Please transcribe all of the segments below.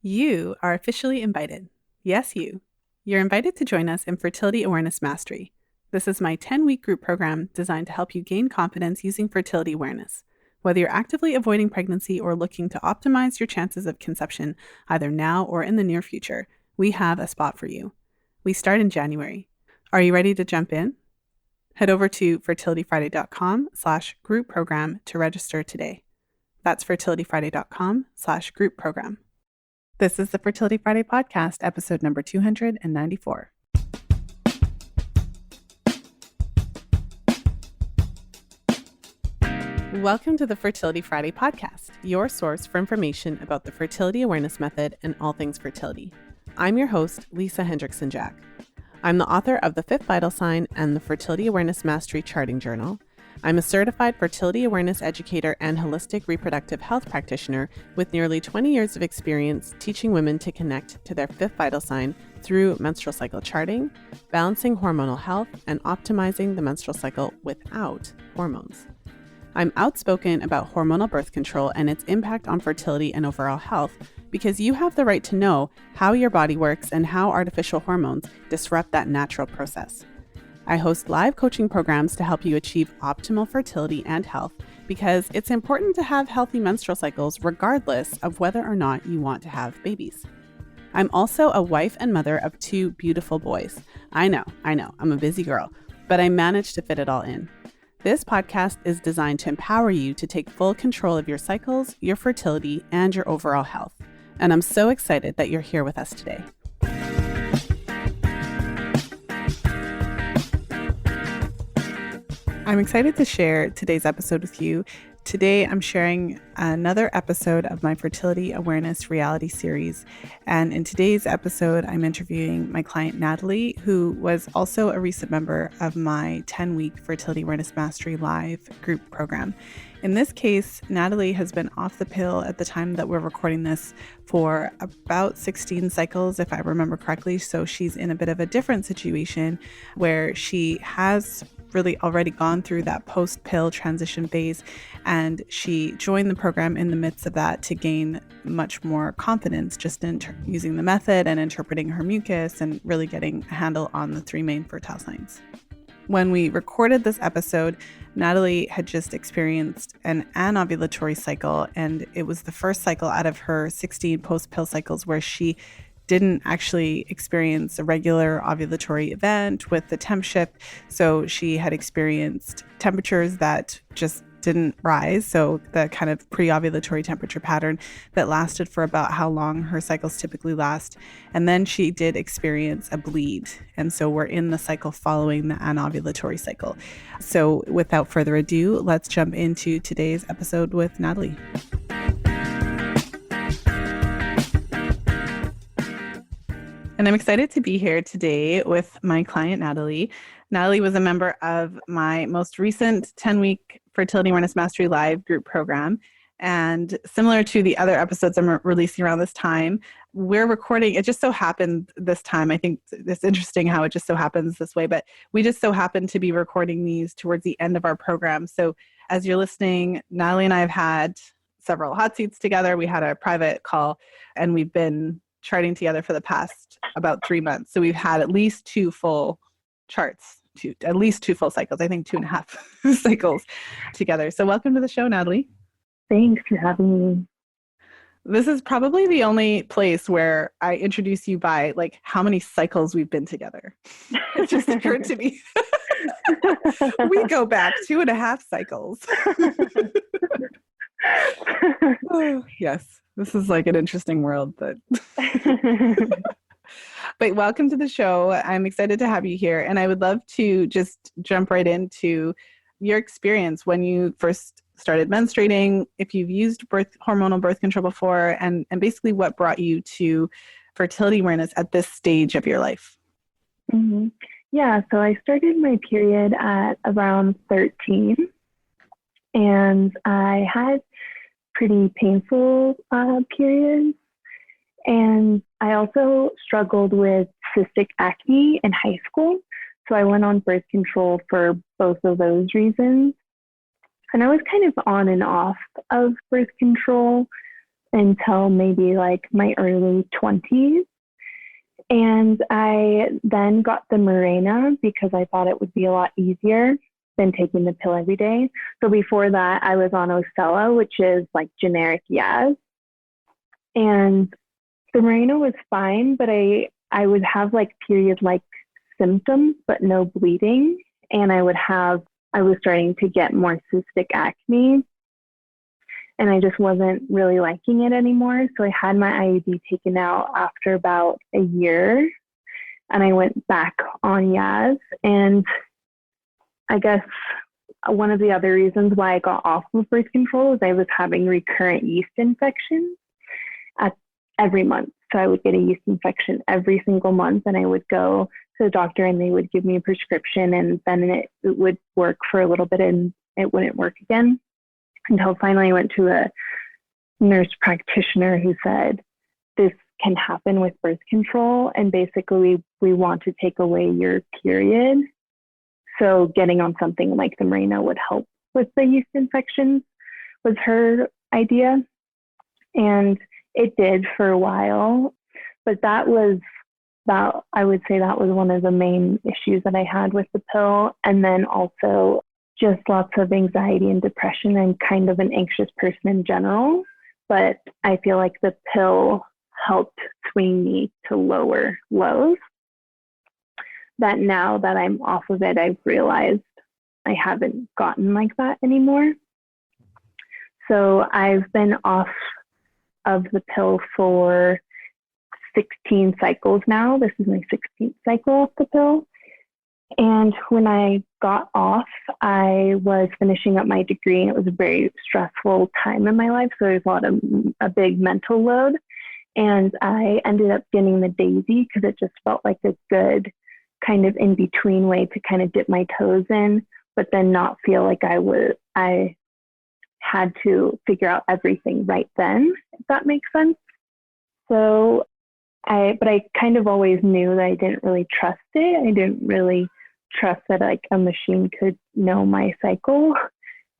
You are officially invited. Yes, you. You're invited to join us in Fertility Awareness Mastery. This is my 10-week group program designed to help you gain confidence using fertility awareness. Whether you're actively avoiding pregnancy or looking to optimize your chances of conception, either now or in the near future, we have a spot for you. We start in January. Are you ready to jump in? Head over to fertilityfriday.com/group program to register today. That's fertilityfriday.com/group program. This is the Fertility Friday podcast, episode number 294. Welcome to the Fertility Friday podcast, your source for information about the Fertility Awareness Method and all things fertility. I'm your host, Lisa Hendrickson-Jack. I'm the author of The Fifth Vital Sign and the Fertility Awareness Mastery Charting Journal. I'm a certified fertility awareness educator and holistic reproductive health practitioner with nearly 20 years of experience teaching women to connect to their fifth vital sign through menstrual cycle charting, balancing hormonal health, and optimizing the menstrual cycle without hormones. I'm outspoken about hormonal birth control and its impact on fertility and overall health because you have the right to know how your body works and how artificial hormones disrupt that natural process. I host live coaching programs to help you achieve optimal fertility and health because it's important to have healthy menstrual cycles regardless of whether or not you want to have babies. I'm also a wife and mother of 2 beautiful boys. I know, I'm a busy girl, but I managed to fit it all in. This podcast is designed to empower you to take full control of your cycles, your fertility, and your overall health. And I'm so excited that you're here with us today. I'm excited to share today's episode with you. Today, I'm sharing another episode of my Fertility Awareness reality series. And in today's episode, I'm interviewing my client, Natalie, who was also a recent member of my 10-week Fertility Awareness Mastery Live group program. In this case, Natalie has been off the pill at the time that we're recording this for about 16 cycles, if I remember correctly. So she's in a bit of a different situation where she has really already gone through that post-pill transition phase, and she joined the program in the midst of that to gain much more confidence just in using the method and interpreting her mucus and really getting a handle on the 3 main fertile signs. When we recorded this episode, Natalie had just experienced an anovulatory cycle, and it was the first cycle out of her 16 post-pill cycles where she didn't actually experience a regular ovulatory event with the temp shift. So she had experienced temperatures that just didn't rise. So the kind of pre-ovulatory temperature pattern that lasted for about how long her cycles typically last. And then she did experience a bleed. And so we're in the cycle following the anovulatory cycle. So without further ado, let's jump into today's episode with Natalie. And I'm excited to be here today with my client, Natalie. Natalie was a member of my most recent 10-week Fertility Awareness Mastery Live group program. And similar to the other episodes I'm releasing around this time, we're recording, it just so happened this time, I think it's interesting how it just so happens this way, but we just so happened to be recording these towards the end of our program. So as you're listening, Natalie and I have had several hot seats together. We had a private call, and we've been charting together for the past about 3 months. So we've had at least 2 full charts, at least 2 full cycles, I think 2.5 cycles together. So welcome to the show, Natalie. Thanks for having me. This is probably the only place where I introduce you by like how many cycles we've been together. It just occurred to me. We go back 2.5 cycles. Oh, yes. This is like an interesting world, but welcome to the show. I'm excited to have you here. And I would love to just jump right into your experience when you first started menstruating, if you've used hormonal birth control before, and basically what brought you to fertility awareness at this stage of your life. Mm-hmm. Yeah, so I started my period at around 13, and I had pretty painful periods. And I also struggled with cystic acne in high school. So I went on birth control for both of those reasons. And I was kind of on and off of birth control until maybe like my early 20s. And I then got the Mirena because I thought it would be a lot easier than taking the pill every day. So before that, I was on Ocella, which is like generic Yaz. And the Mirena was fine, but I would have like period-like symptoms, but no bleeding. And I was starting to get more cystic acne. And I just wasn't really liking it anymore. So I had my IUD taken out after about a year. And I went back on Yaz. And I guess one of the other reasons why I got off of birth control is I was having recurrent yeast infections every month. So I would get a yeast infection every single month, and I would go to the doctor and they would give me a prescription, and then it would work for a little bit and it wouldn't work again until finally I went to a nurse practitioner who said, this can happen with birth control, and basically we want to take away your period. So getting on something like the Mirena would help with the yeast infections was her idea. And it did for a while, but I would say that was one of the main issues that I had with the pill. And then also just lots of anxiety and depression. I'm kind of an anxious person in general, but I feel like the pill helped swing me to lower lows. That now that I'm off of it, I've realized I haven't gotten like that anymore. So I've been off of the pill for 16 cycles now. This is my 16th cycle of the pill. And when I got off, I was finishing up my degree, and it was a very stressful time in my life. So there was a big mental load. And I ended up getting the Daisy because it just felt like a good kind of in-between way to kind of dip my toes in, but then not feel like I had to figure out everything right then, if that makes sense. So but I kind of always knew that I didn't really trust it. I didn't really trust that like a machine could know my cycle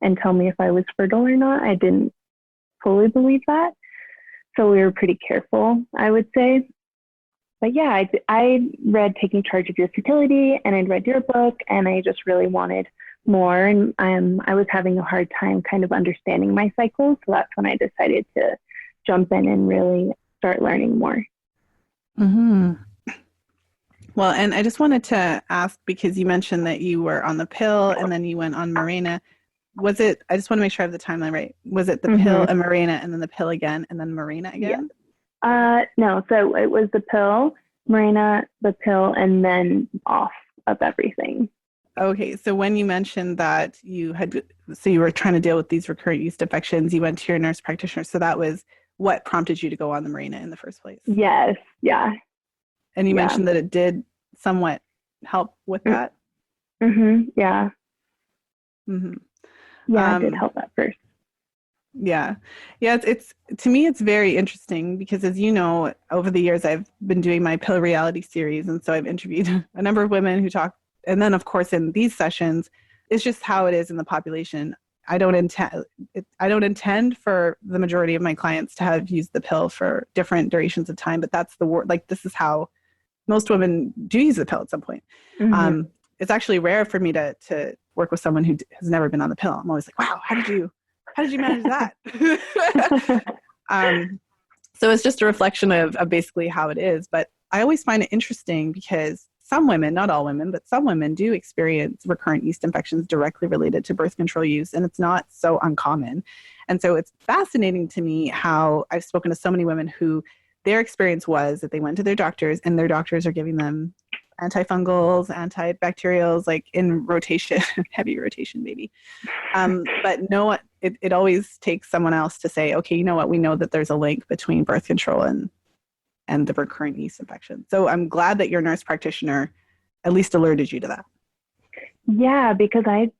and tell me if I was fertile or not. I didn't fully believe that. So we were pretty careful, I would say. But yeah, I read Taking Charge of Your Fertility, and I'd read your book, and I just really wanted more. And I was having a hard time kind of understanding my cycle. So that's when I decided to jump in and really start learning more. Mm-hmm. Well, and I just wanted to ask, because you mentioned that you were on the pill and then you went on Mirena. I just want to make sure I have the timeline right. Was it the pill and Mirena and then the pill again and then Mirena again? Yeah. No, so it was the pill, Mirena, the pill, and then off of everything. Okay, so when you mentioned that you were trying to deal with these recurrent yeast infections, you went to your nurse practitioner. So that was what prompted you to go on the Mirena in the first place? Yes, yeah. And you mentioned that it did somewhat help with that? Mm-hmm, yeah. Mm-hmm. Yeah, it did help at first. Yeah. It's to me, it's very interesting because, as you know, over the years, I've been doing my pill reality series. And so I've interviewed a number of women who talk. And then, of course, in these sessions, it's just how it is in the population. I don't intend for the majority of my clients to have used the pill for different durations of time, but that's this is how most women do use the pill at some point. Mm-hmm. It's actually rare for me to work with someone who has never been on the pill. I'm always like, wow, how did you manage that? So it's just a reflection of basically how it is. But I always find it interesting because some women, not all women, but some women do experience recurrent yeast infections directly related to birth control use, and it's not so uncommon. And so it's fascinating to me how I've spoken to so many women who their experience was that they went to their doctors and their doctors are giving them antifungals, antibacterials, like in rotation, heavy rotation, maybe. But no, it always takes someone else to say, okay, you know what? We know that there's a link between birth control and the recurrent yeast infection. So I'm glad that your nurse practitioner at least alerted you to that. Yeah, because I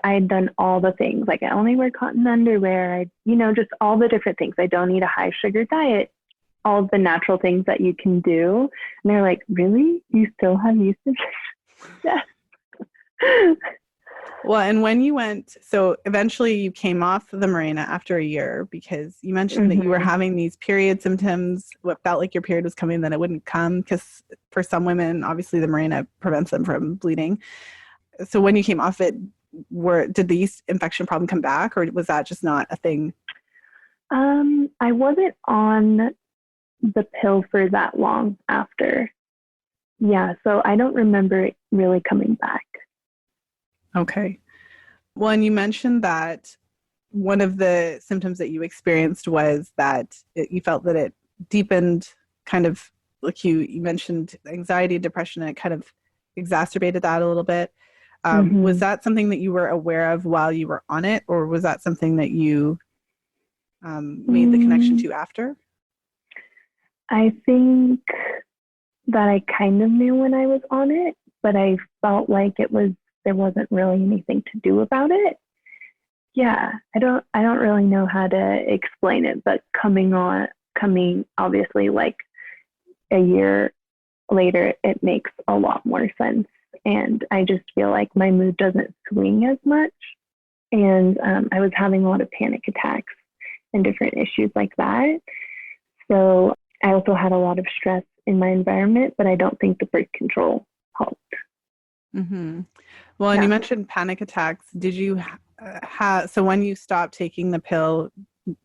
had done all the things. Like I only wear cotton underwear. Just all the different things. I don't eat a high sugar diet. All the natural things that you can do. And they're like, really? You still have yeast infections? Yes. Well, and when you went, so eventually you came off the Mirena after a year because you mentioned that you were having these period symptoms, what felt like your period was coming, then it wouldn't come because for some women, obviously the Mirena prevents them from bleeding. So when you came off it, did the yeast infection problem come back, or was that just not a thing? I wasn't on the pill for that long after. Yeah, so I don't remember it really coming back. Okay. Well, and you mentioned that one of the symptoms that you experienced was that you felt that it deepened, kind of like you mentioned anxiety, depression, and it kind of exacerbated that a little bit. Was that something that you were aware of while you were on it, or was that something that you made the connection to after? I think that I kind of knew when I was on it, but I felt like there wasn't really anything to do about it. Yeah, I don't really know how to explain it, but coming obviously like a year later, it makes a lot more sense. And I just feel like my mood doesn't swing as much. And I was having a lot of panic attacks and different issues like that. So I also had a lot of stress in my environment, but I don't think the birth control helped. Mm-hmm. Well, and you mentioned panic attacks. Did you so when you stopped taking the pill,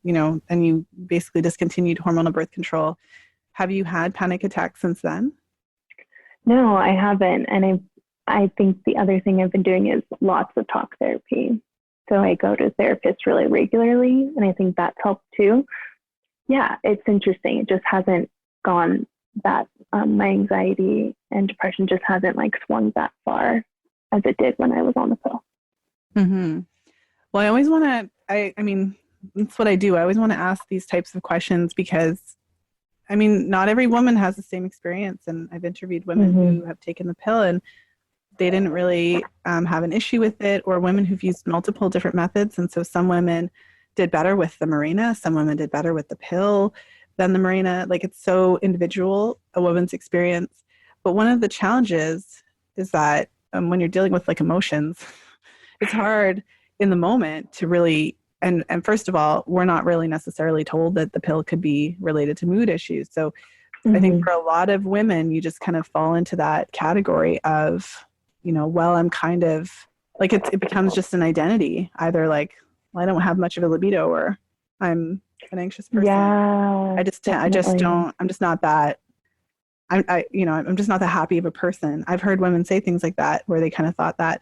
and you basically discontinued hormonal birth control, have you had panic attacks since then? No, I haven't. And I think the other thing I've been doing is lots of talk therapy. So I go to therapists really regularly, and I think that's helped too. Yeah, it's interesting. It just hasn't gone that, my anxiety and depression just hasn't like swung that far as it did when I was on the pill. Mm-hmm. Well, I always want to, I mean, that's what I do. I always want to ask these types of questions because, I mean, not every woman has the same experience. And I've interviewed women who have taken the pill and they didn't really have an issue with it, or women who've used multiple different methods. And so some women did better with the Mirena, some women did better with the pill than the Mirena. Like, it's so individual, a woman's experience. But one of the challenges is that when you're dealing with like emotions, it's hard in the moment to really, and first of all, we're not really necessarily told that the pill could be related to mood issues. So I think for a lot of women, you just kind of fall into that category of, well, I'm kind of like, it becomes just an identity, either like, well, I don't have much of a libido, or I'm an anxious person. Yeah, I'm just not that, I'm just not that happy of a person. I've heard women say things like that where they kind of thought that.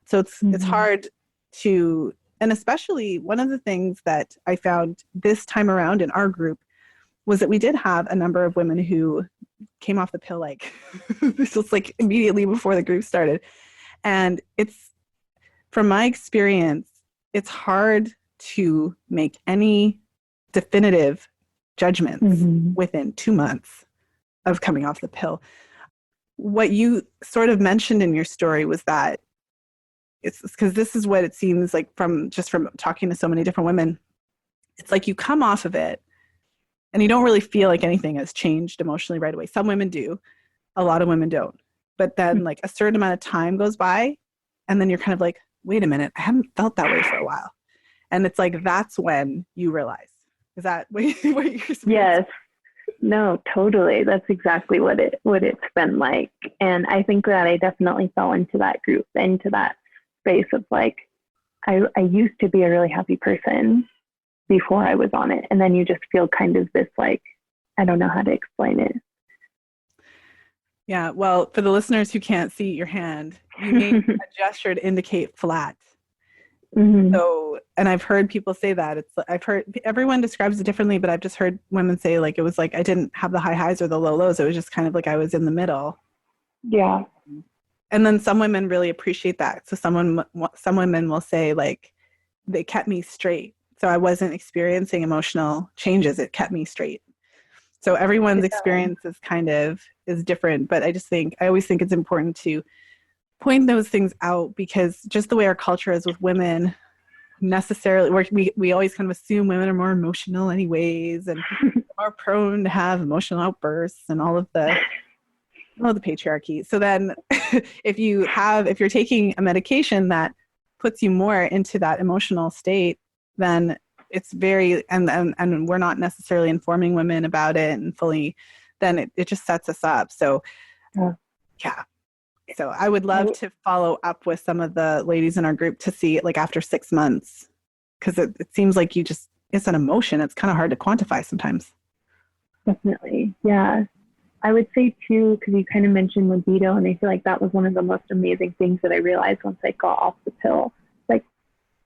So it's hard to, and especially one of the things that I found this time around in our group was that we did have a number of women who came off the pill like this was like immediately before the group started. And it's, from my experience, it's hard to make any definitive judgments within 2 months of coming off the pill. What you sort of mentioned in your story was that it's because this is what it seems like from talking to so many different women. It's like you come off of it and you don't really feel like anything has changed emotionally right away. Some women do, a lot of women don't. But then like a certain amount of time goes by and then you're kind of like, wait a minute, I haven't felt that way for a while. And it's like, that's when you realize. Is that what you're saying? Yes. No, totally. That's exactly what it's been like. And I think that I definitely fell into that group, into that space of like, I used to be a really happy person before I was on it. And then you just feel kind of this like, I don't know how to explain it. Yeah. Well, for the listeners who can't see your hand, you made a gesture to indicate flat. So, and I've heard people say that. I've heard everyone describes it differently, but I've just heard women say like, it was like, I didn't have the high highs or the low lows. It was just kind of like I was in the middle. Yeah. And then some women really appreciate that. So some women will say like, they kept me straight. So I wasn't experiencing emotional changes. It kept me straight. So everyone's experience is different. But I always think it's important to point those things out, because just the way our culture is with women, necessarily we always kind of assume women are more emotional anyways and are prone to have emotional outbursts and all the patriarchy. So then if you're taking a medication that puts you more into that emotional state, then it's very, and we're not necessarily informing women about it and fully, then it just sets us up. So yeah. So I would love to follow up with some of the ladies in our group to see it like after 6 months, because it seems like it's an emotion. It's kind of hard to quantify sometimes. Definitely. Yeah. I would say too, because you kind of mentioned libido, and I feel like that was one of the most amazing things that I realized once I got off the pill. Like,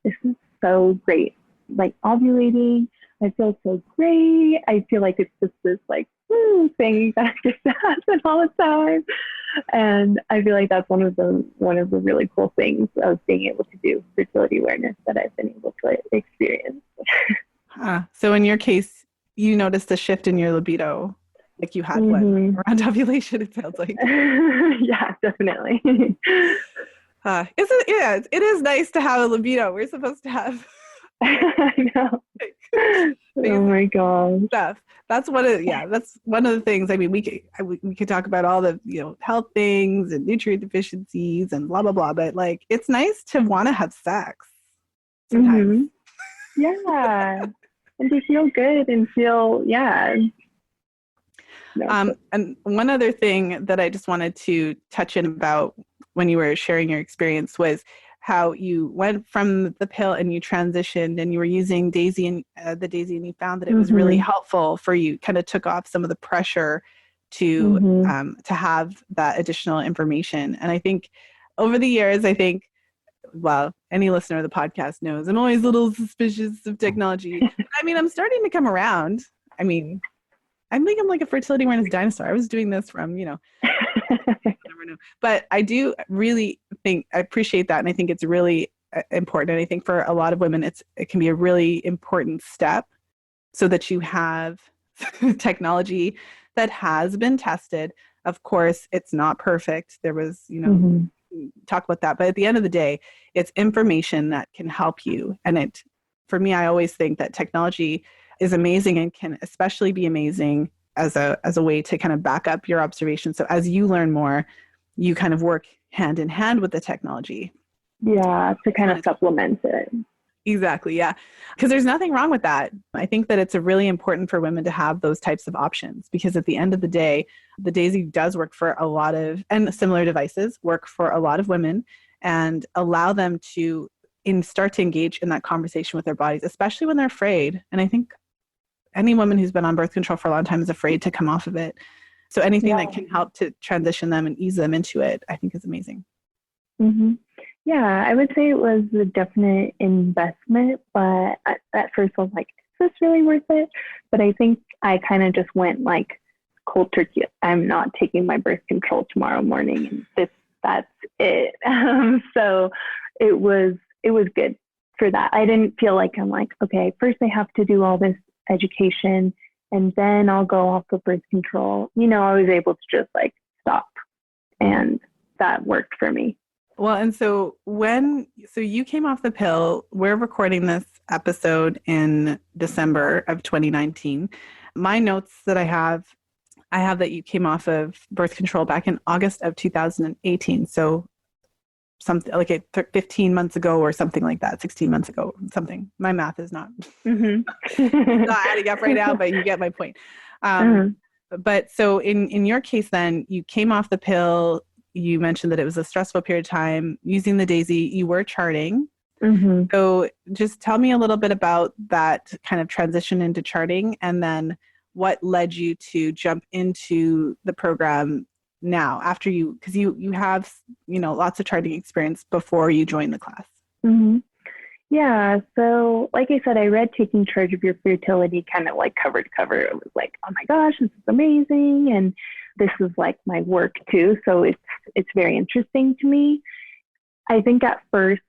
this is so great. Like, ovulating, I feel so great. I feel like it's just this like thing that just happens all the time. And I feel like that's one of the really cool things of being able to do fertility awareness that I've been able to experience. So in your case, you noticed a shift in your libido, like you had one around ovulation, it sounds like. Yeah, definitely. It is nice to have a libido. We're supposed to have. I know. Oh my gosh. Stuff. That's one of the things. I mean, we could talk about all the health things and nutrient deficiencies and blah blah blah, but like it's nice to want to have sex sometimes. Yeah, and to feel good and feel And one other thing that I just wanted to touch in about when you were sharing your experience was how you went from the pill and you transitioned and you were using the Daisy, and you found that it was really helpful for you. Kind of took off some of the pressure to have that additional information. And I think over the years, any listener of the podcast knows I'm always a little suspicious of technology. I mean, I'm starting to come around. I mean, I think I'm like a fertility awareness dinosaur. I was doing this from, I never know. But I do really I appreciate that. And I think it's really important. And I think for a lot of women, it can be a really important step so that you have technology that has been tested. Of course, it's not perfect. There was, talk about that. But at the end of the day, it's information that can help you. And for me, I always think that technology is amazing and can especially be amazing as a way to kind of back up your observations. So as you learn more, you kind of work hand in hand with the technology. Yeah, to kind of supplement it. Exactly, yeah. Because there's nothing wrong with that. I think that it's really important for women to have those types of options, because at the end of the day, the Daisy does work for a lot of, and similar devices work for a lot of women, and allow them to start to engage in that conversation with their bodies, especially when they're afraid. And I think any woman who's been on birth control for a long time is afraid to come off of it. So anything that can help to transition them and ease them into it, I think is amazing. Yeah, I would say it was a definite investment, but at first I was like, is this really worth it? But I think I kind of just went like cold turkey. I'm not taking my birth control tomorrow morning, and that's it. So it was good for that. I didn't feel like I'm like, okay, first I have to do all this education and then I'll go off the birth control. I was able to just like stop, and that worked for me. Well, and so you came off the pill, we're recording this episode in December of 2019. My notes that I have that you came off of birth control back in August of 2018. So something like 15 months ago or something like that, 16 months ago, something. My math is not, not adding up right now, but you get my point. But so in your case then, you came off the pill. You mentioned that it was a stressful period of time using the Daisy. You were charting. So just tell me a little bit about that kind of transition into charting, and then what led you to jump into the program now after because you have, lots of charting experience before you joined the class. Yeah. So like I said, I read Taking Charge of Your Fertility kind of like cover to cover. It was like, oh my gosh, this is amazing. And this is like my work too. So it's very interesting to me. I think at first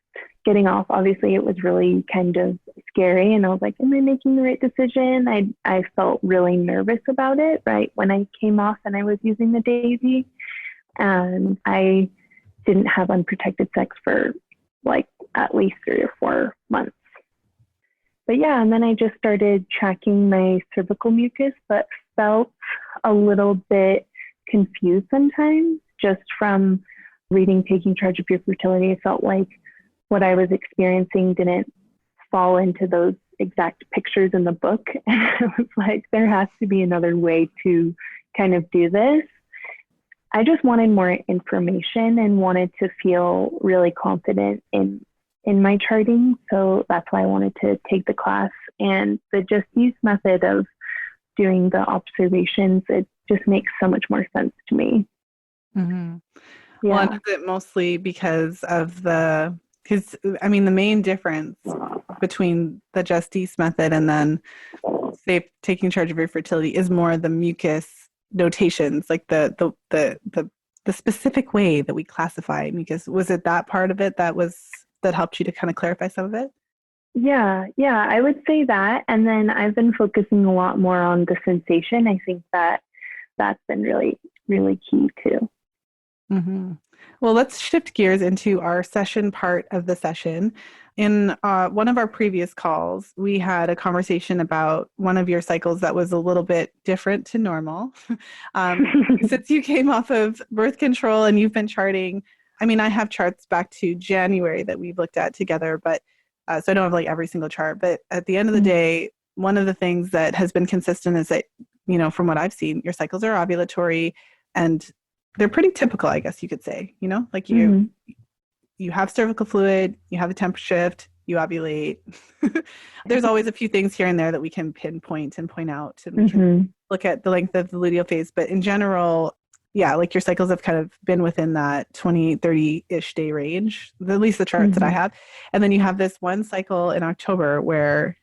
getting off, obviously it was really kind of scary. And I was like, am I making the right decision? I felt really nervous about it, right? When I came off and I was using the Daisy, and I didn't have unprotected sex for like at least 3 or 4 months. But yeah, and then I just started tracking my cervical mucus, but felt a little bit confused sometimes just from reading Taking Charge of Your Fertility. I felt like what I was experiencing didn't fall into those exact pictures in the book. And I was like, there has to be another way to kind of do this. I just wanted more information and wanted to feel really confident in my charting. So that's why I wanted to take the class. And the just use method of doing the observations, it just makes so much more sense to me. Mm-hmm. Yeah. Well, and is it mostly because of the main difference between the just use method and then say taking charge of your fertility is more the mucus notations, like the specific way that we classify mucus. Was it that part of it that helped you to kind of clarify some of it? Yeah, I would say that. And then I've been focusing a lot more on the sensation. I think that's been really, really key too. Mm-hmm. Well, let's shift gears into our session part of the session. In one of our previous calls, we had a conversation about one of your cycles that was a little bit different to normal. Since you came off of birth control and you've been charting, I have charts back to January that we've looked at together, but so I don't have like every single chart. But at the end of the day, one of the things that has been consistent is that, from what I've seen, your cycles are ovulatory and they're pretty typical, I guess you could say, like you have cervical fluid, you have a temperature shift, you ovulate. There's always a few things here and there that we can pinpoint and point out, and we can look at the length of the luteal phase. But in general, yeah, like your cycles have kind of been within that 20, 30-ish day range, at least the charts that I have. And then you have this one cycle in October where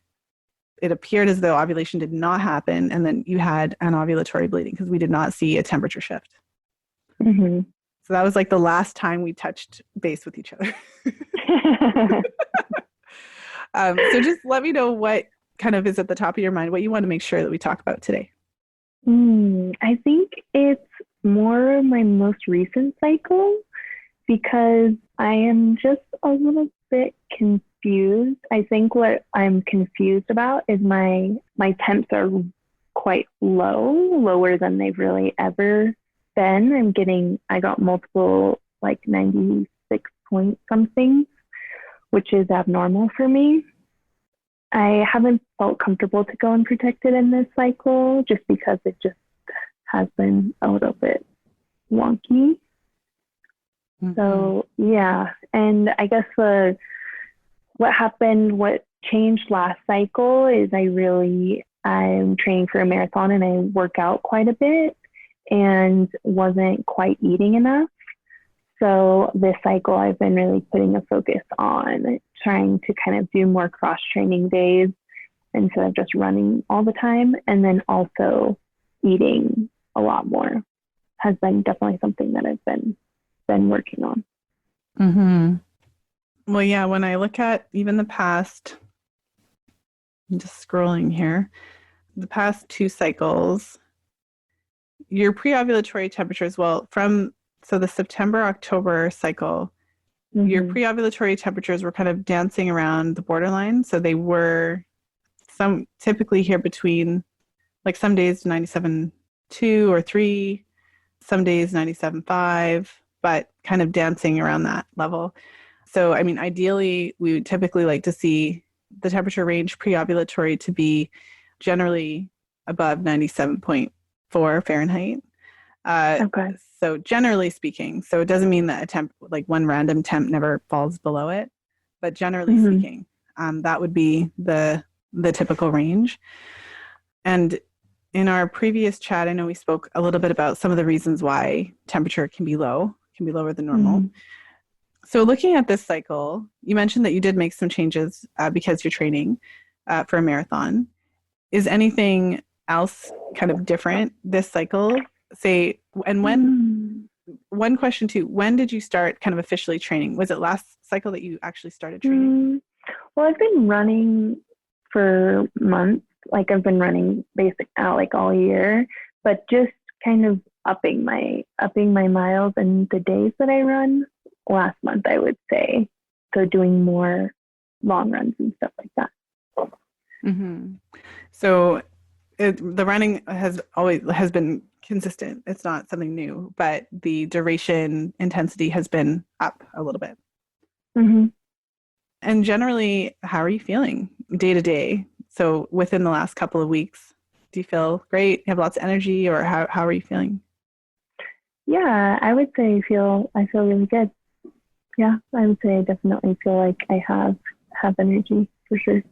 it appeared as though ovulation did not happen. And then you had an ovulatory bleeding because we did not see a temperature shift. Mm-hmm. So that was like the last time we touched base with each other. So just let me know what kind of is at the top of your mind, what you want to make sure that we talk about today. I think it's more my most recent cycle because I am just a little bit confused. I think what I'm confused about is my temps are quite lower than they've really ever been. I got multiple like 96 point something, which is abnormal for me. I haven't felt comfortable to go unprotected in this cycle just because it just has been a little bit wonky. So yeah, and I guess what changed last cycle is I'm training for a marathon and I work out quite a bit and wasn't quite eating enough. So this cycle, I've been really putting a focus on trying to kind of do more cross-training days instead of just running all the time. And then also eating a lot more has been definitely something that I've been working on. Mm-hmm. Well, yeah, when I look at even the past, I'm just scrolling here, the past 2 cycles, your pre-ovulatory temperatures, so the September-October cycle, your pre-ovulatory temperatures were kind of dancing around the borderline. So they were typically here between, like some days 97.2 or 3, some days 97.5, but kind of dancing around that level. So, ideally, we would typically like to see the temperature range pre-ovulatory to be generally above 97.4 Fahrenheit. Okay. So generally speaking, so it doesn't mean that a temp, like one random temp never falls below it, but generally speaking, that would be the typical range. And in our previous chat, I know we spoke a little bit about some of the reasons why temperature can be lower than normal. So looking at this cycle, you mentioned that you did make some changes because you're training for a marathon. Is anything else kind of different this cycle? One question too, when did you start kind of officially training? Was it last cycle that you actually started training? Well, I've been running for months. Like I've been running basic out like all year, but just kind of upping my miles and the days that I run last month, I would say. So doing more long runs and stuff like that. So the running has been consistent. It's not something new, but the duration intensity has been up a little bit. And generally, how are you feeling day to day? So within the last couple of weeks, do you feel great? You have lots of energy, or how are you feeling? Yeah, I would say I feel really good. Yeah, I would say I definitely feel like I have energy for sure.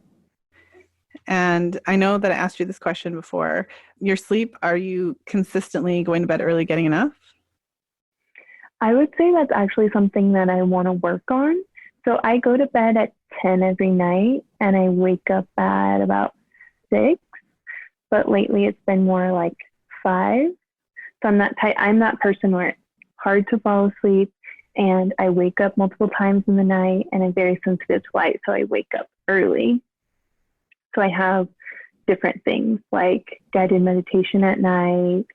And I know that I asked you this question before. Your sleep, are you consistently going to bed early, getting enough? I would say that's actually something that I want to work on. So I go to bed at 10 every night and I wake up at about 6, but lately it's been more like 5. So I'm that person where it's hard to fall asleep and I wake up multiple times in the night and I'm very sensitive to light. So I wake up early. So I have different things like guided meditation at night,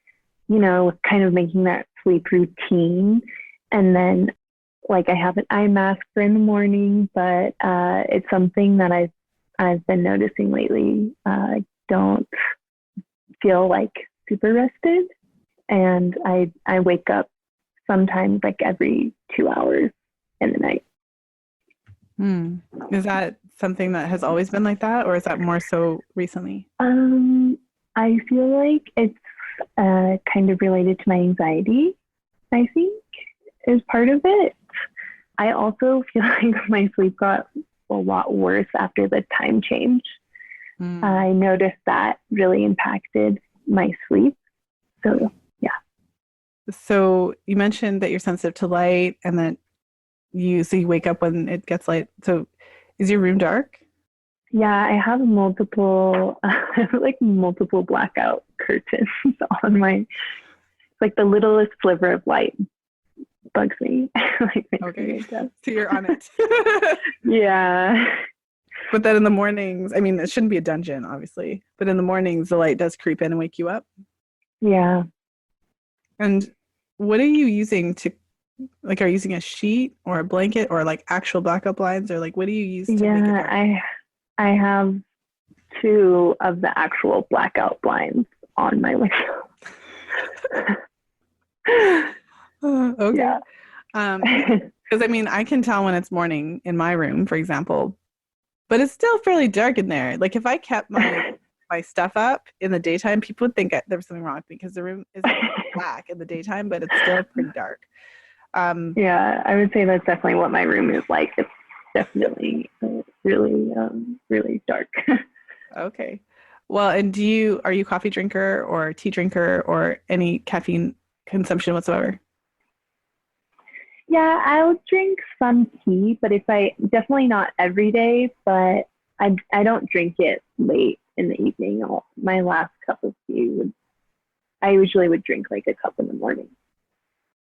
kind of making that sleep routine. And then like I have an eye mask for in the morning, but it's something that I've been noticing lately. I don't feel like super rested, and I wake up sometimes like every 2 hours in the night. Is that something that has always been like that, or is that more so recently? I feel like it's kind of related to my anxiety, I think, is part of it. I also feel like my sleep got a lot worse after the time change. I noticed that really impacted my sleep. So, yeah. So you mentioned that you're sensitive to light and that you wake up when it gets light. So is your room dark? Yeah, I have multiple blackout curtains on like the littlest sliver of light bugs me. Okay. So you're on it. Yeah. But then in the mornings, I mean, it shouldn't be a dungeon, obviously, but in the mornings, the light does creep in and wake you up. Yeah. And what are you using to, like, are you using a sheet or a blanket or like actual blackout blinds, or like, what do you use to make it dark? I have 2 of the actual blackout blinds on my window. Okay. Yeah. Because I mean, I can tell when it's morning in my room, for example, but it's still fairly dark in there. Like if I kept my stuff up in the daytime, people would think there was something wrong with me because the room is black in the daytime, but it's still pretty dark. Yeah, I would say that's definitely what my room is like. It's definitely really, really dark. Okay. Well, and are you a coffee drinker or tea drinker or any caffeine consumption whatsoever? Yeah, I'll drink some tea, but definitely not every day, but I don't drink it late in the evening. My last cup of tea I usually would drink like a cup in the morning.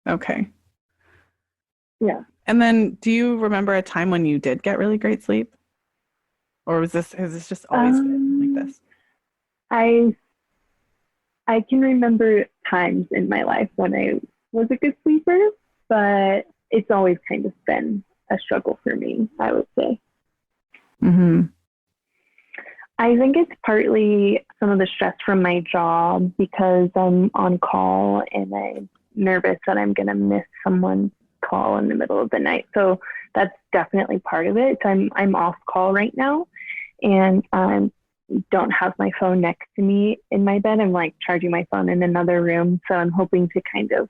Okay. Yeah. And then do you remember a time when you did get really great sleep? Or has this just always been like this? I can remember times in my life when I was a good sleeper, but it's always kind of been a struggle for me, I would say. Mm-hmm. I think it's partly some of the stress from my job because I'm on call and I'm nervous that I'm going to miss someone's call in the middle of the night. So that's definitely part of it. So I'm off call right now, and don't have my phone next to me in my bed. I'm like charging my phone in another room. So I'm hoping to kind of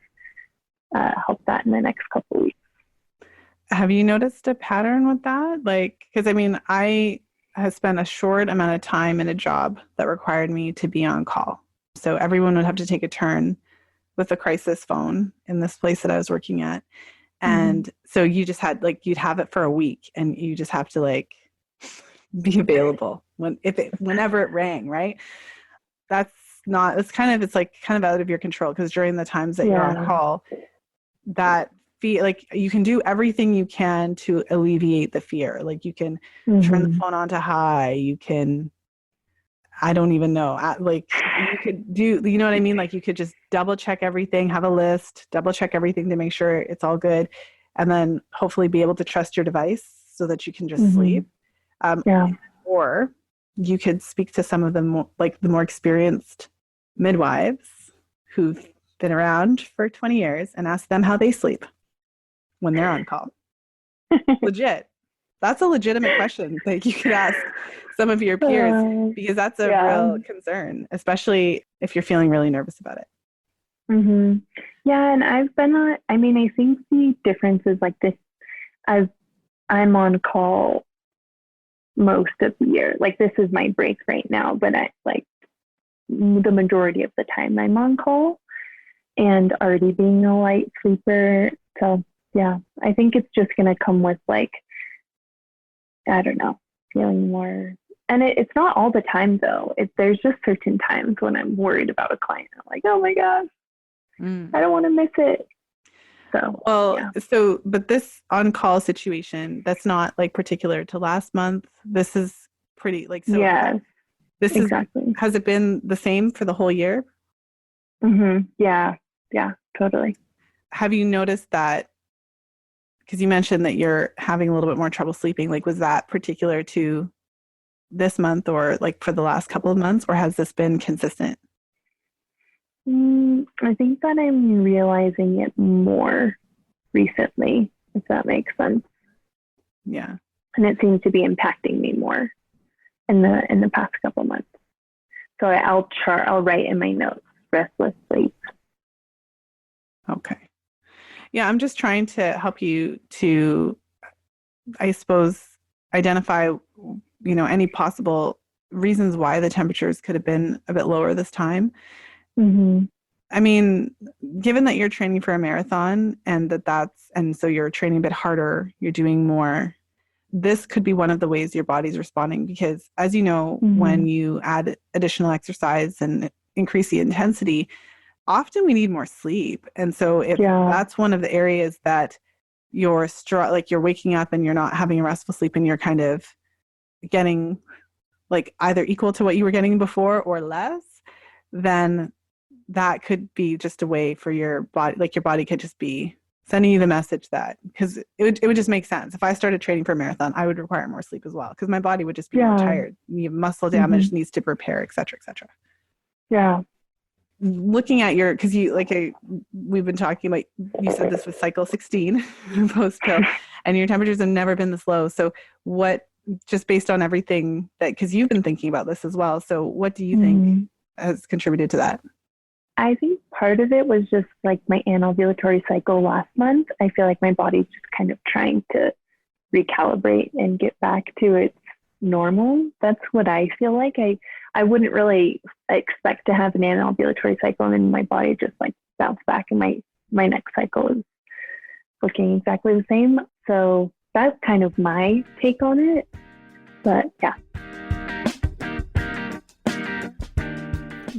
help that in the next couple of weeks. Have you noticed a pattern with that? Like, because I mean, I have spent a short amount of time in a job that required me to be on call. So everyone would have to take a turn with a crisis phone in this place that I was working at. And so you just had you'd have it for a week and you just have to be available whenever it rang, right? It's kind of out of your control, because during the times that you're on call, that you can do everything you can to alleviate the fear. Like you can turn the phone on to high, you can, I don't even know, you could do, you know what I mean? Like you could just double check everything, have a list, double check everything to make sure it's all good, and then hopefully be able to trust your device so that you can just sleep. Or you could speak to some of the more experienced midwives who've been around for 20 years and ask them how they sleep when they're on call. Legit. that's a legitimate question that you could ask some of your peers, because that's a real concern, especially if you're feeling really nervous about it. Mm-hmm. Yeah, and I've been on, I mean, I think the difference is like this, I'm on call most of the year. Like this is my break right now, but I like the majority of the time I'm on call and already being a light sleeper. So yeah, I think it's just going to come with like, I don't know, feeling more. And it's not all the time though. There's just certain times when I'm worried about a client. I'm like, oh my gosh, I don't want to miss it. So, but this on-call situation, that's not like particular to last month. This is pretty like, so yeah, exactly. Has it been the same for the whole year? Mm-hmm. Yeah, totally. Have you noticed that, because you mentioned that you're having a little bit more trouble sleeping, like was that particular to this month or like for the last couple of months, or has this been consistent? I think that I'm realizing it more recently, if that makes sense. Yeah. And it seems to be impacting me more in the past couple of months. So I'll write in my notes, restless sleep. Okay. Yeah, I'm just trying to help you to, I suppose, identify, any possible reasons why the temperatures could have been a bit lower this time. Mm-hmm. I mean, given that you're training for a marathon and so you're training a bit harder, you're doing more, this could be one of the ways your body's responding, because as you know, when you add additional exercise and increase the intensity, often we need more sleep. And so if that's one of the areas that you're like you're waking up and you're not having a restful sleep and you're kind of getting like either equal to what you were getting before or less, then that could be just a way for your body, like your body could just be sending you the message that, because it would just make sense. If I started training for a marathon, I would require more sleep as well, because my body would just be more tired. You have muscle damage, needs to repair, et cetera, et cetera. Yeah. Looking at because we've been talking about, you said this was cycle 16 post pill, and your temperatures have never been this low. So what, just based on everything that, because you've been thinking about this as well. So what do you think has contributed to that? I think part of it was just like my anovulatory cycle last month. I feel like my body's just kind of trying to recalibrate and get back to its normal. That's what I feel like. I wouldn't really expect to have an anovulatory cycle and then my body just like bounce back, and my next cycle is looking exactly the same. So that's kind of my take on it. But yeah.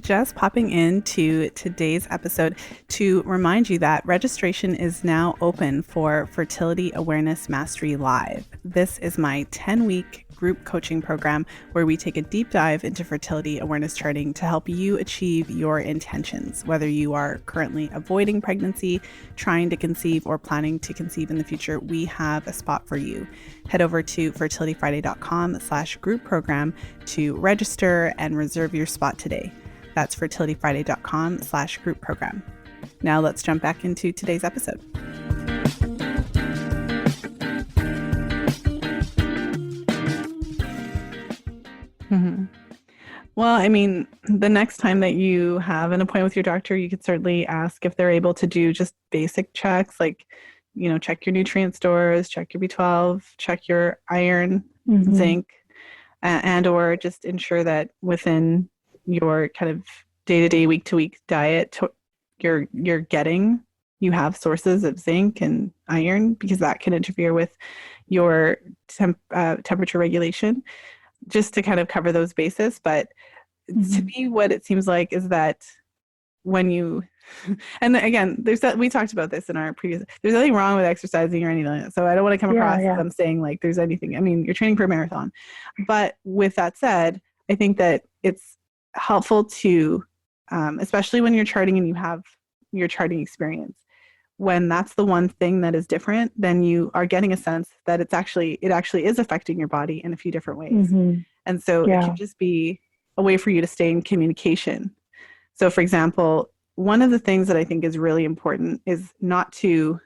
Just popping into today's episode to remind you that registration is now open for Fertility Awareness Mastery Live. This is my 10-week group coaching program where we take a deep dive into fertility awareness charting to help you achieve your intentions. Whether you are currently avoiding pregnancy, trying to conceive, or planning to conceive in the future, we have a spot for you. Head over to fertilityfriday.com/group program to register and reserve your spot today. That's fertilityfriday.com/group program. Now let's jump back into today's episode. Well, I mean, the next time that you have an appointment with your doctor, you could certainly ask if they're able to do just basic checks, like, check your nutrient stores, check your B12, check your iron, zinc, and or just ensure that within your kind of day-to-day, week-to-week diet, you have sources of zinc and iron, because that can interfere with your temperature regulation, just to kind of cover those bases. But to me, what it seems like is that when you, and again, we talked about this in our previous, there's nothing wrong with exercising or anything like that. So I don't want to come across as I'm saying like there's anything. I mean, you're training for a marathon. But with that said, I think that it's helpful to, especially when you're charting and you have your charting experience, when that's the one thing that is different, then you are getting a sense that it actually is affecting your body in a few different ways. And so it can just be a way for you to stay in communication. So for example, one of the things that I think is really important is not to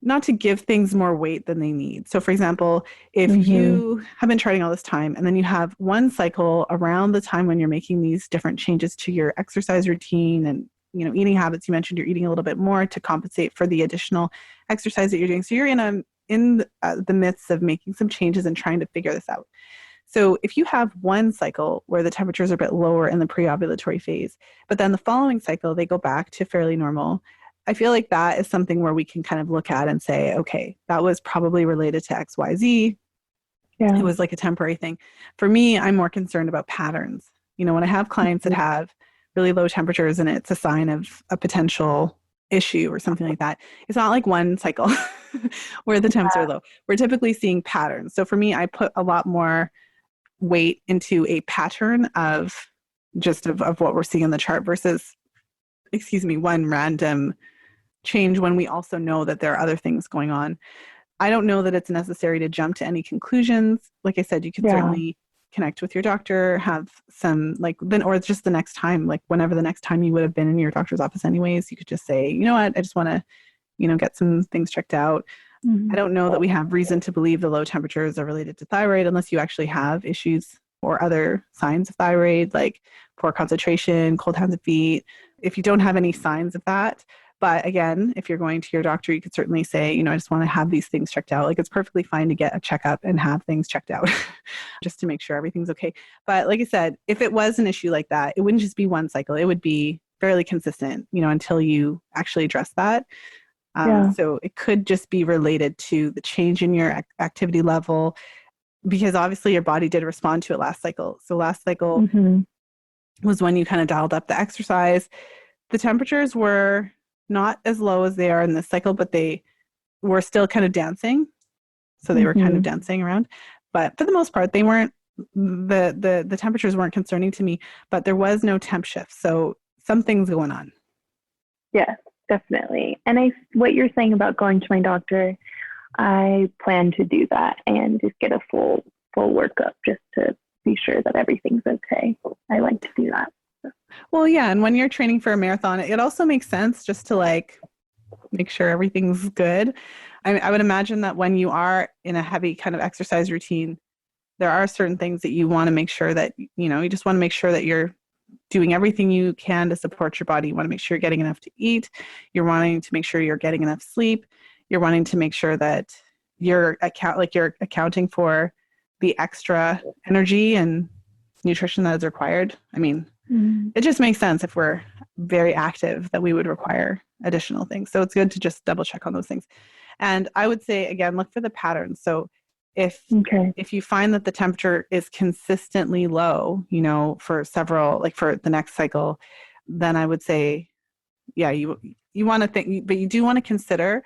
not to give things more weight than they need. So for example, if you have been charting all this time and then you have one cycle around the time when you're making these different changes to your exercise routine and, you know, eating habits, you mentioned you're eating a little bit more to compensate for the additional exercise that you're doing. So you're in the midst of making some changes and trying to figure this out. So if you have one cycle where the temperatures are a bit lower in the pre-ovulatory phase, but then the following cycle, they go back to fairly normal, I feel like that is something where we can kind of look at and say, okay, that was probably related to XYZ. Yeah. It was like a temporary thing. For me, I'm more concerned about patterns. You know, when I have clients that have really low temperatures and it's a sign of a potential issue or something like that, it's not like one cycle where the temps are low. We're typically seeing patterns. So for me, I put a lot more weight into a pattern of just of what we're seeing in the chart versus, one random change when we also know that there are other things going on. I don't know that it's necessary to jump to any conclusions. Like I said, you can certainly connect with your doctor, have some or just the next time, like whenever the next time you would have been in your doctor's office anyways, you could just say, you know what, I just want to, get some things checked out. I don't know that we have reason to believe the low temperatures are related to thyroid unless you actually have issues or other signs of thyroid, like poor concentration, cold hands and feet. If you don't have any signs of that, but again, if you're going to your doctor, you could certainly say, I just want to have these things checked out. Like it's perfectly fine to get a checkup and have things checked out just to make sure everything's okay. But like I said, if it was an issue like that, it wouldn't just be one cycle. It would be fairly consistent, until you actually address that. So it could just be related to the change in your activity level, because obviously your body did respond to it last cycle. So last cycle was when you kind of dialed up the exercise. The temperatures were not as low as they are in this cycle, but they were still kind of dancing. So they were kind of dancing around. But for the most part, they weren't, the temperatures weren't concerning to me, but there was no temp shift. So something's going on. Yes, definitely. And what you're saying about going to my doctor, I plan to do that and just get a full workup just to be sure that everything's okay. I like to do that. Well, yeah. And when you're training for a marathon, it also makes sense just to make sure everything's good. I would imagine that when you are in a heavy kind of exercise routine, there are certain things that you want to make sure that, you just want to make sure that you're doing everything you can to support your body. You want to make sure you're getting enough to eat. You're wanting to make sure you're getting enough sleep. You're wanting to make sure that you're accounting for the extra energy and nutrition that is required. I mean, it just makes sense if we're very active that we would require additional things. So it's good to just double check on those things. And I would say, again, look for the patterns. So if you find that the temperature is consistently low, for several, for the next cycle, then I would say, you want to think, but you do want to consider,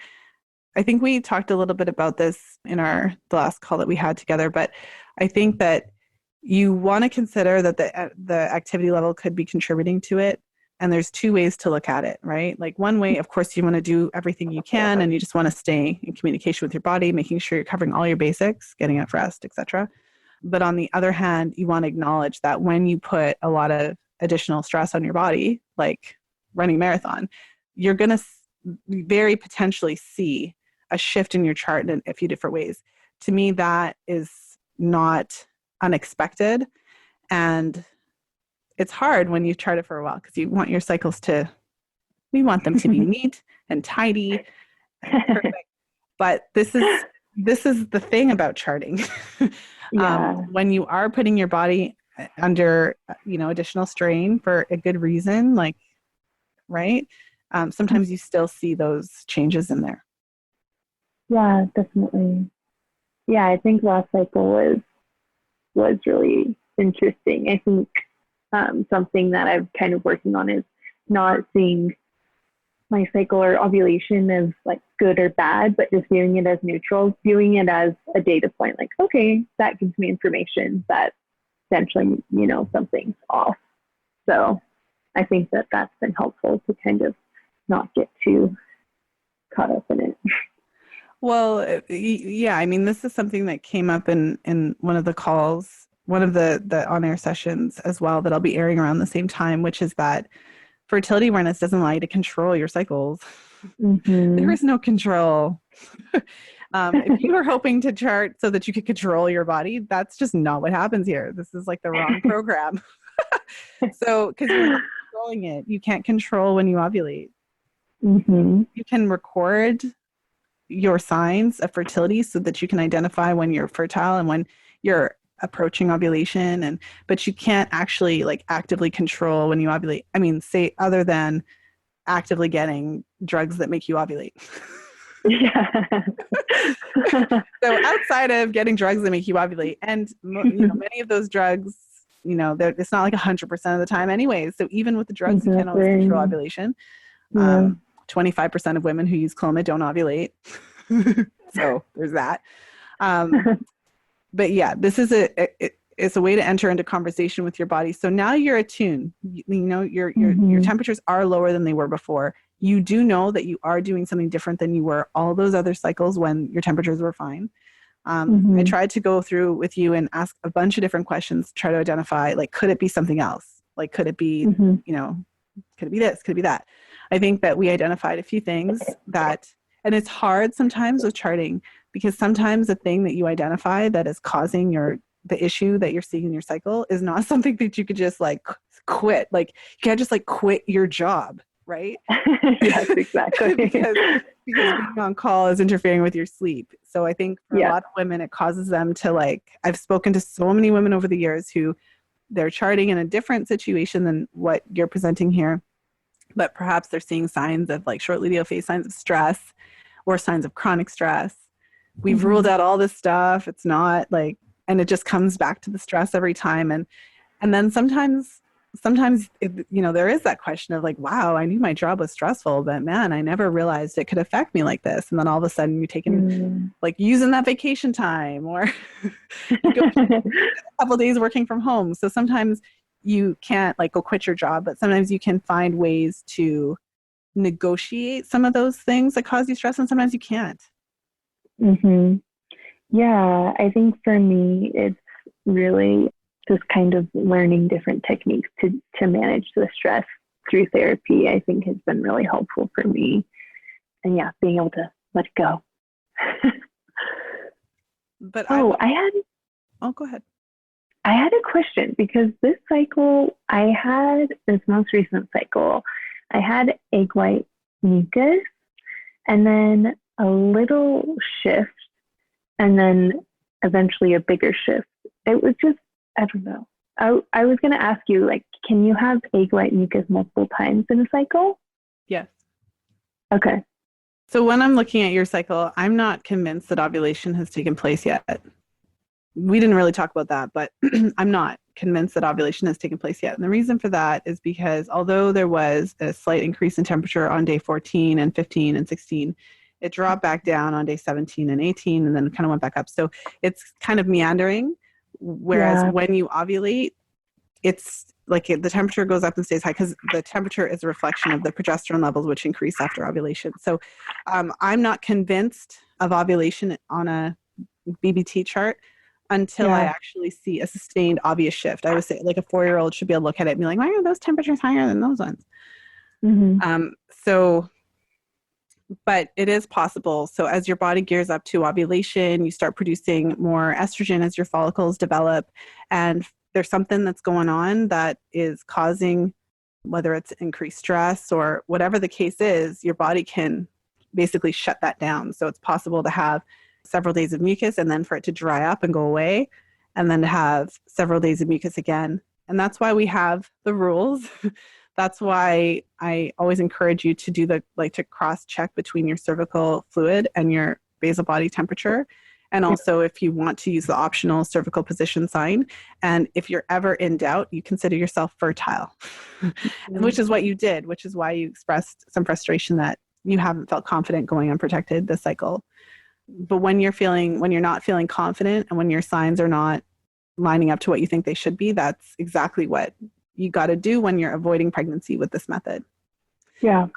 I think we talked a little bit about this in the last call that we had together, but I think that you want to consider that the activity level could be contributing to it. And there's two ways to look at it, right? Like one way, of course, you want to do everything you can and you just want to stay in communication with your body, making sure you're covering all your basics, getting enough rest, etc. But on the other hand, you want to acknowledge that when you put a lot of additional stress on your body, like running a marathon, you're going to very potentially see a shift in your chart in a few different ways. To me, that is not unexpected. And it's hard when you chart it for a while because you want your cycles we want them to be neat and tidy and perfect. But this is the thing about charting. When you are putting your body under, additional strain for a good reason, right? Sometimes you still see those changes in there. Yeah, definitely. Yeah, I think last cycle was really interesting. I think something that I'm kind of working on is not seeing my cycle or ovulation as good or bad, but just viewing it as neutral, viewing it as a data point. Okay, that gives me information that essentially, something's off. So I think that that's been helpful to kind of not get too caught up in it. Well, yeah, I mean, this is something that came up in one of the calls, one of the on-air sessions as well that I'll be airing around the same time, which is that fertility awareness doesn't allow you to control your cycles. There is no control. If you were hoping to chart so that you could control your body, that's just not what happens here. This is like the wrong program. So, because you're not controlling it, you can't control when you ovulate. Mm-hmm. You can record your signs of fertility so that you can identify when you're fertile and when you're approaching ovulation, but you can't actually like actively control when you ovulate. I mean, say other than actively getting drugs that make you ovulate. Yeah. So outside of getting drugs that make you ovulate, and many of those drugs, it's not like 100% of the time anyways. So even with the drugs, you can't always control ovulation. 25% of women who use Clomid don't ovulate. So there's that. But yeah, this is it's a way to enter into conversation with your body. So now you're attuned. Your temperatures are lower than they were before. You do know that you are doing something different than you were all those other cycles when your temperatures were fine. I tried to go through with you and ask a bunch of different questions, try to identify, like, could it be something else? Like, could it be, could it be this? Could it be that? I think that we identified a few things and it's hard sometimes with charting, because sometimes the thing that you identify that is causing the issue that you're seeing in your cycle is not something that you could just like quit. Like, you can't just like quit your job, right? Yes, exactly. because being on call is interfering with your sleep. So I think for a lot of women, it causes them to I've spoken to so many women over the years who they're charting in a different situation than what you're presenting here, but perhaps they're seeing signs of like short luteal phase signs of stress or signs of chronic stress. We've ruled out all this stuff. It's not like, and it just comes back to the stress every time. And then sometimes there is that question of like, wow, I knew my job was stressful, but man, I never realized it could affect me like this. And then all of a sudden you're taking like using that vacation time, or you go a couple of days working from home. So sometimes you can't like go quit your job, but sometimes you can find ways to negotiate some of those things that cause you stress, and sometimes you can't. Yeah, I think for me, it's really just kind of learning different techniques to manage the stress through therapy, I think has been really helpful for me. And yeah, being able to let it go. But go ahead. I had a question, because this most recent cycle, I had egg white mucus and then a little shift and then eventually a bigger shift. It was just, I don't know. I was going to ask you, like, can you have egg white mucus multiple times in a cycle? Yes. Okay. So when I'm looking at your cycle, I'm not convinced that ovulation has taken place yet. We didn't really talk about that, but I'm not convinced that ovulation has taken place yet. And the reason for that is because although there was a slight increase in temperature on day 14 and 15 and 16, it dropped back down on day 17 and 18 and then kind of went back up. So it's kind of meandering. Whereas when you ovulate, it's like the temperature goes up and stays high, because the temperature is a reflection of the progesterone levels, which increase after ovulation. So I'm not convinced of ovulation on a BBT chart until I actually see a sustained obvious shift. I would say like a 4-year-old should be able to look at it and be like, why are those temperatures higher than those ones? But it is possible. So as your body gears up to ovulation, you start producing more estrogen as your follicles develop. And there's something that's going on that is causing, whether it's increased stress or whatever the case is, your body can basically shut that down. So it's possible to have several days of mucus and then for it to dry up and go away, and then to have several days of mucus again. And that's why we have the rules. That's why I always encourage you to do to cross-check between your cervical fluid and your basal body temperature. And also if you want to use the optional cervical position sign. And if you're ever in doubt, you consider yourself fertile, which is what you did, which is why you expressed some frustration that you haven't felt confident going unprotected this cycle. But when you're not feeling confident and when your signs are not lining up to what you think they should be, that's exactly what you got to do when you're avoiding pregnancy with this method. Yeah.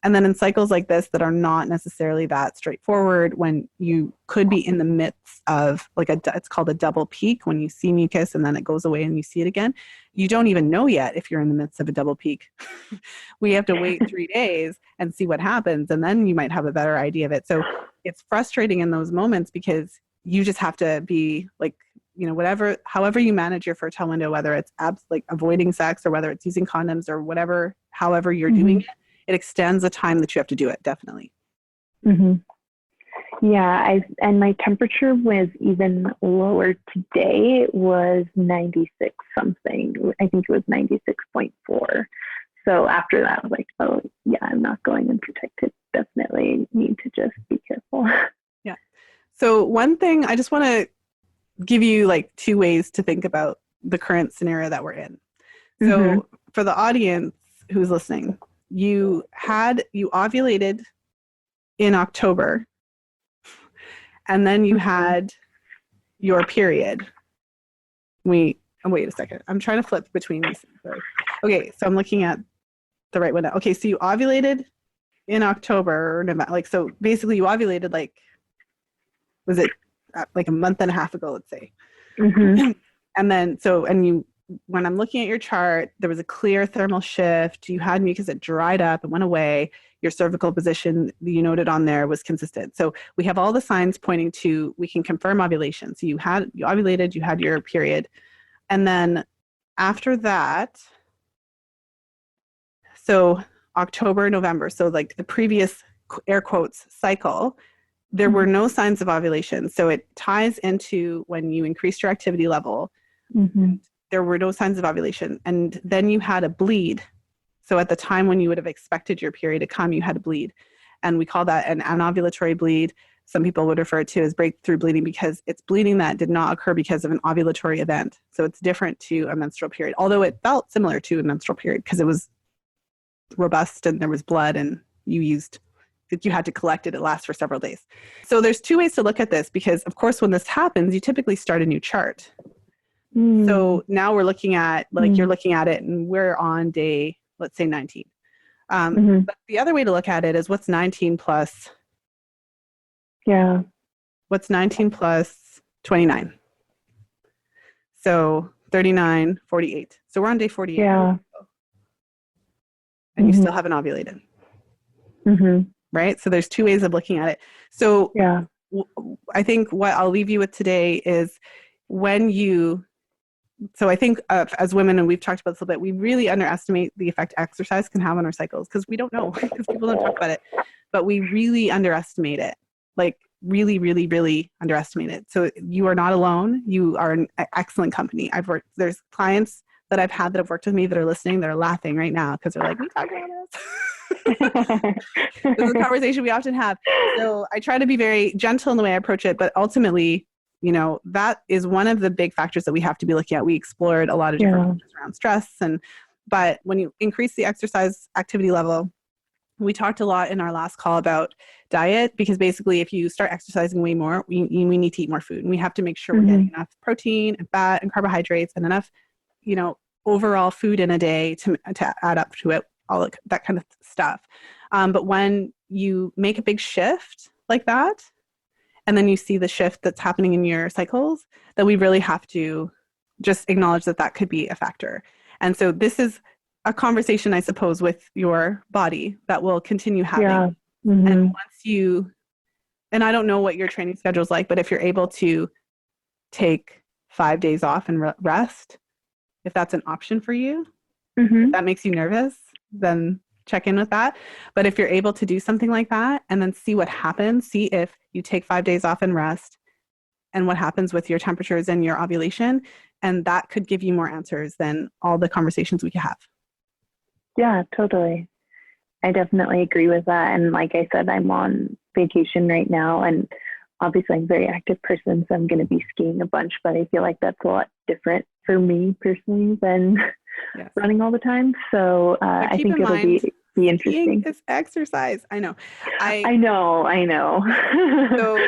And then in cycles like this that are not necessarily that straightforward, when you could be in the midst of like it's called a double peak, when you see mucus and then it goes away and you see it again, you don't even know yet if you're in the midst of a double peak. We have to wait 3 days and see what happens, and then you might have a better idea of it. So it's frustrating in those moments because you just have to be like, however you manage your fertile window, whether it's like avoiding sex or whether it's using condoms or whatever, however you're doing it, it extends the time that you have to do it, definitely. Yeah, and my temperature was even lower today. It was 96 something. I think it was 96.4. So after that, I was like, oh, yeah, I'm not going unprotected. Definitely need to just be careful. Yeah. So one thing, I just want to give you like 2 ways to think about the current scenario that we're in. So for the audience who's listening, you ovulated in October, and then you had your period. Wait a second. I'm trying to flip between these things. Sorry. Okay, so I'm looking at the right one now. Okay, so you ovulated in October or November. Like, so basically you ovulated was it like a month and a half ago, let's say. And then, when I'm looking at your chart, there was a clear thermal shift. You had mucus that dried up and went away. Your cervical position, you noted on there, was consistent. So we have all the signs pointing to, we can confirm ovulation. So you ovulated, you had your period. And then after that, so October, November, so like the previous air quotes cycle, there were no signs of ovulation. So it ties into when you increased your activity level, there were no signs of ovulation. And then you had a bleed. So at the time when you would have expected your period to come, you had a bleed. And we call that an anovulatory bleed. Some people would refer to it as breakthrough bleeding because it's bleeding that did not occur because of an ovulatory event. So it's different to a menstrual period, although it felt similar to a menstrual period because it was robust and there was blood and you had to collect it. It lasts for several days. So there's 2 ways to look at this because, of course, when this happens, you typically start a new chart. So now we're looking at, you're looking at it and we're on day, let's say 19. But the other way to look at it is what's 19 plus? Yeah. What's 19 plus 29? So 39, 48. So we're on day 48. Yeah. And you still haven't ovulated. Right? So there's 2 ways of looking at it. So I think what I'll leave you with today is so I think as women, and we've talked about this a little bit, we really underestimate the effect exercise can have on our cycles because we don't know, because people don't talk about it, but we really underestimate it, like really, really, really underestimate it. So you are not alone. You are an excellent company. There's clients that I've had that have worked with me that are listening, that are laughing right now because they're like, we talked about this. This is a conversation we often have. So I try to be very gentle in the way I approach it, but ultimately, that is one of the big factors that we have to be looking at. We explored a lot of different factors around stress, but when you increase the exercise activity level, we talked a lot in our last call about diet, because basically if you start exercising way more, we need to eat more food, and we have to make sure we're getting enough protein and fat and carbohydrates and enough, overall food in a day to add up to it, all that kind of stuff. But when you make a big shift like that, and then you see the shift that's happening in your cycles, that we really have to just acknowledge that could be a factor. And so this is a conversation, I suppose, with your body that will continue having. Yeah. And and I don't know what your training schedule is like, but if you're able to take 5 days off and rest, if that's an option for you, if that makes you nervous, then check in with that. But if you're able to do something like that and then see what happens, see if you take 5 days off and rest and what happens with your temperatures and your ovulation, and that could give you more answers than all the conversations we could have. Yeah, totally. I definitely agree with that. And like I said, I'm on vacation right now, and obviously I'm a very active person, so I'm going to be skiing a bunch, but I feel like that's a lot different for me personally than running all the time. So I think it'll be interesting. It's exercise. I know. I know. So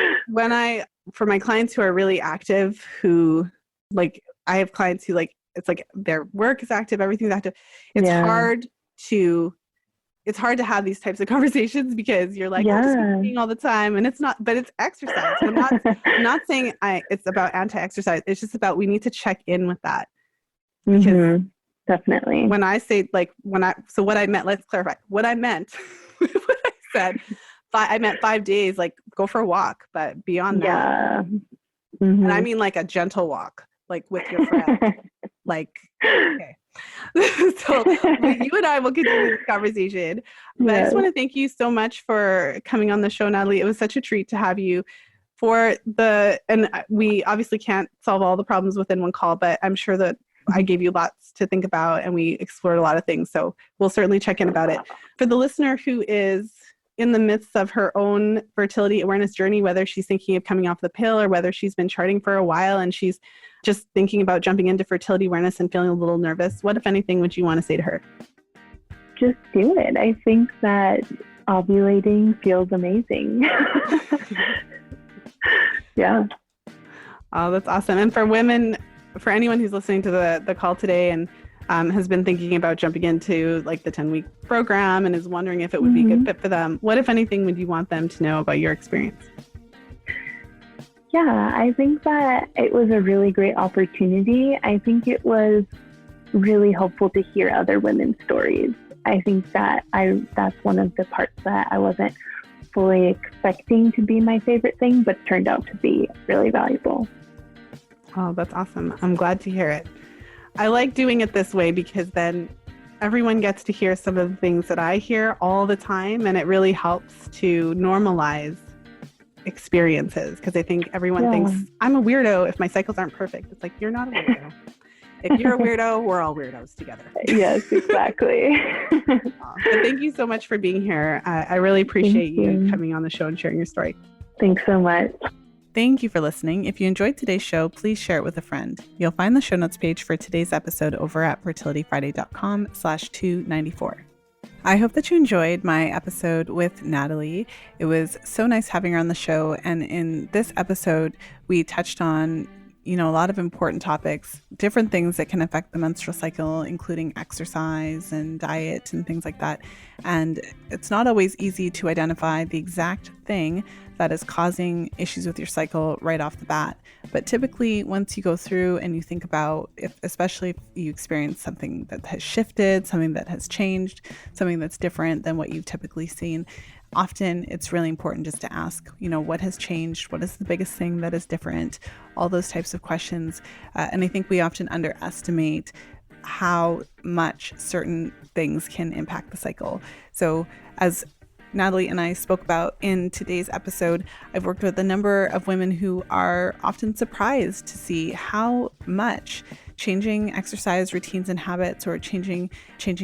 for my clients who are really active, I have clients who it's like their work is active, everything's active. It's hard to it's hard to have these types of conversations because you're like, oh, just keep eating all the time. And it's not, but it's exercise. So I'm not saying it's about anti-exercise. It's just about, we need to check in with that. Because definitely. When I say so what I meant, let's clarify what I meant. What I said, I meant 5 days, like go for a walk, but beyond that. And I mean like a gentle walk, like with your friend, like, okay. So you and I will continue this conversation. But I just want to thank you so much for coming on the show, Natalie. It was such a treat to have you and we obviously can't solve all the problems within one call, but I'm sure that I gave you lots to think about and we explored a lot of things. So we'll certainly check in about it. For the listener who is in the midst of her own fertility awareness journey, whether she's thinking of coming off the pill or whether she's been charting for a while and she's just thinking about jumping into fertility awareness and feeling a little nervous, what, if anything, would you want to say to her? Just do it. I think that ovulating feels amazing. Yeah. Oh, that's awesome. And for women, for anyone who's listening to the call today and has been thinking about jumping into like the 10-week program and is wondering if it would be a good fit for them, what, if anything, would you want them to know about your experience? Yeah, I think that it was a really great opportunity. I think it was really helpful to hear other women's stories. I think that that's one of the parts that I wasn't fully expecting to be my favorite thing, but turned out to be really valuable. Oh, that's awesome. I'm glad to hear it. I like doing it this way because then everyone gets to hear some of the things that I hear all the time, and it really helps to normalize experiences, because I think everyone thinks I'm a weirdo if my cycles aren't perfect. It's like, you're not a weirdo. If you're a weirdo, we're all weirdos together. Yes, exactly. But thank you so much for being here. I really appreciate you coming on the show and sharing your story. Thanks so much. Thank you for listening. If you enjoyed today's show, please share it with a friend. You'll find the show notes page for today's episode over at fertilityfriday.com/294. I hope that you enjoyed my episode with Natalie. It was so nice having her on the show. And in this episode, we touched on, a lot of important topics, different things that can affect the menstrual cycle, including exercise and diet and things like that. And it's not always easy to identify the exact thing that is causing issues with your cycle right off the bat. But typically, once you go through and you think about, especially if you experience something that has shifted, something that has changed, something that's different than what you've typically seen, often it's really important just to ask, what has changed? What is the biggest thing that is different? All those types of questions. And I think we often underestimate how much certain things can impact the cycle. So as Natalie and I spoke about in today's episode, I've worked with a number of women who are often surprised to see how much changing exercise routines and habits, or changing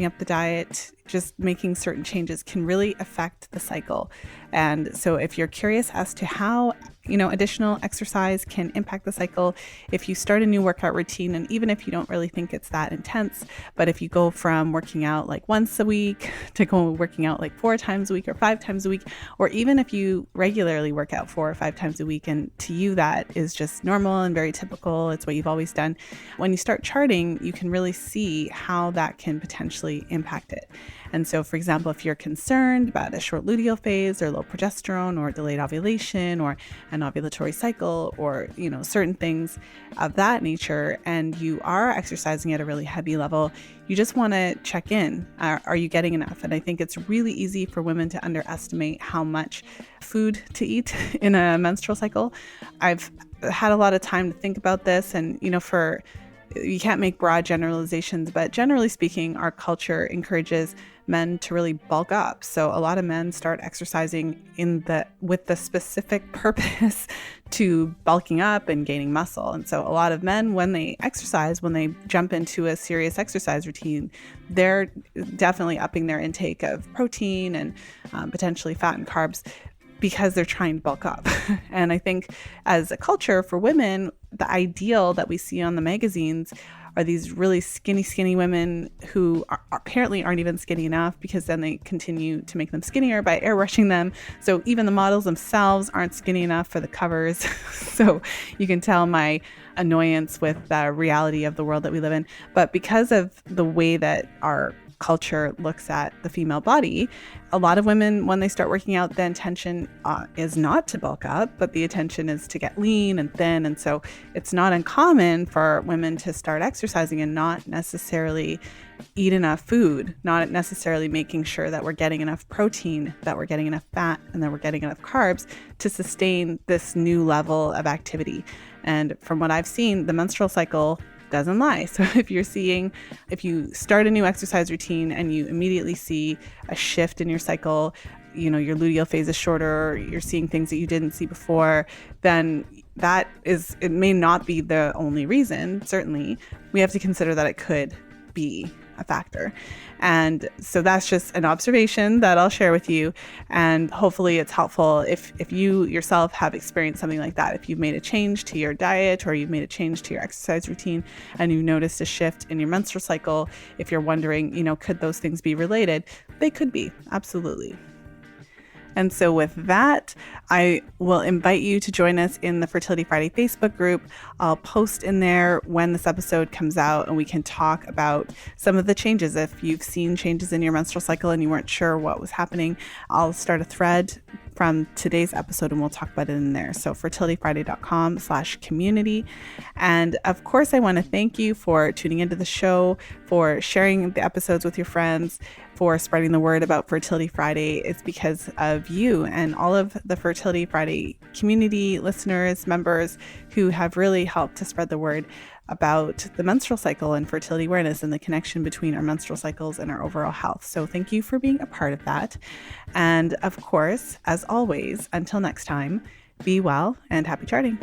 up the diet, just making certain changes can really affect the cycle. And so if you're curious as to how, additional exercise can impact the cycle, if you start a new workout routine, and even if you don't really think it's that intense, but if you go from working out like once a week to working out like 4 times a week or 5 times a week, or even if you regularly work out 4 or 5 times a week, and to you that is just normal and very typical, it's what you've always done, when you start charting, you can really see how that can potentially impact it. And so, for example, if you're concerned about a short luteal phase or low progesterone or delayed ovulation or an ovulatory cycle, or, certain things of that nature, and you are exercising at a really heavy level, you just want to check in. Are you getting enough? And I think it's really easy for women to underestimate how much food to eat in a menstrual cycle. I've had a lot of time to think about this, and, you can't make broad generalizations, but generally speaking, our culture encourages men to really bulk up. So a lot of men start exercising with the specific purpose to bulking up and gaining muscle. And so a lot of men, when they exercise, when they jump into a serious exercise routine, they're definitely upping their intake of protein and potentially fat and carbs, because they're trying to bulk up. And I think as a culture for women, the ideal that we see on the magazines are these really skinny women who apparently aren't even skinny enough, because then they continue to make them skinnier by airbrushing them. So even the models themselves aren't skinny enough for the covers. So you can tell my annoyance with the reality of the world that we live in. But because of the way that our culture looks at the female body, a lot of women, when they start working out, the intention is not to bulk up, but the intention is to get lean and thin. And so it's not uncommon for women to start exercising and not necessarily eat enough food, not necessarily making sure that we're getting enough protein, that we're getting enough fat, and that we're getting enough carbs to sustain this new level of activity. And from what I've seen, the menstrual cycle doesn't lie. So if you start a new exercise routine and you immediately see a shift in your cycle, your luteal phase is shorter, you're seeing things that you didn't see before, then it may not be the only reason. Certainly, we have to consider that it could be a factor. And so that's just an observation that I'll share with you. And hopefully it's helpful if you yourself have experienced something like that. If you've made a change to your diet or you've made a change to your exercise routine and you noticed a shift in your menstrual cycle, if you're wondering, could those things be related? They could be, absolutely. And so with that, I will invite you to join us in the Fertility Friday Facebook group. I'll post in there when this episode comes out and we can talk about some of the changes. If you've seen changes in your menstrual cycle and you weren't sure what was happening, I'll start a thread from today's episode and we'll talk about it in there. So fertilityfriday.com/community. And of course, I want to thank you for tuning into the show, for sharing the episodes with your friends, for spreading the word about Fertility Friday. It's because of you and all of the Fertility Friday community listeners, members who have really helped to spread the word about the menstrual cycle and fertility awareness and the connection between our menstrual cycles and our overall health. So thank you for being a part of that. And of course, as always, until next time, be well and happy charting.